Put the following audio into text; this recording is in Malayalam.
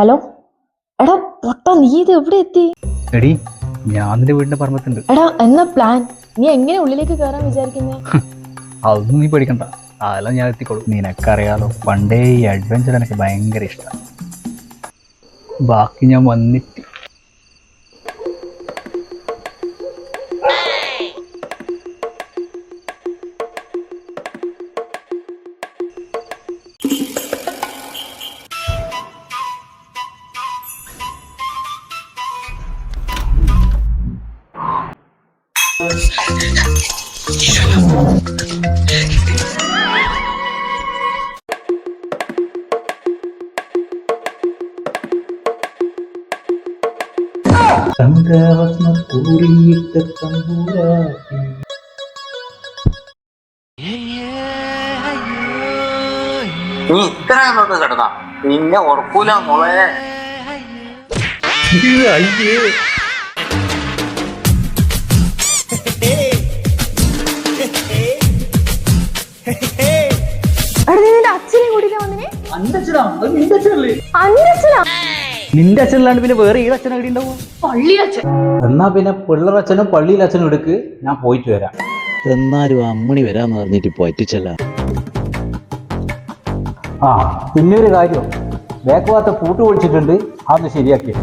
ഹലോ എടാ പൊട്ട, നീ ഇത് എവിടെ എത്തി? എടി ഞാൻ നിന്റെ വീടിന്റെ പറമ്പത്തുണ്ട്. എടാ എന്നാ പ്ലാൻ? നീ എങ്ങനെ ഉള്ളിലേക്ക് കയറാൻ വിചാരിക്കുന്നേ? അതൊന്നും നീ പേടിക്കണ്ട, അതെല്ലാം ഞാൻ എത്തിക്കോളും. നിനക്കറിയാലോ, പണ്ടേ ഈ അഡ്വഞ്ചർ എനിക്ക് ഭയങ്കര ഇഷ്ടമാണ്. ബാക്കി ഞാൻ വന്നിട്ട് നീ ഇത്രയൊന്നും കിടന്ന നിന്നെ ഉറക്കൂല മോളെ. നിന്റെ അച്ഛനല്ലാണ്ട് പിന്നെ വേറെ ഏത് അച്ഛനാ ഉണ്ടാവും? എന്നാ പിന്നെ പിള്ളറച്ഛനും പള്ളിയിലച്ഛനും എടുക്ക്, ഞാൻ പോയിട്ട് വരാം. എന്നാലും അമ്മണി വരാന്ന് പറഞ്ഞിട്ട് പറ്റിച്ചല്ല. ആ പിന്നെ ഒരു കാര്യം, ബാക്ക് ഭാഗത്തെ പൂട്ട് പൊളിച്ചിട്ടുണ്ട്, അതൊന്ന് ശരിയാക്കി.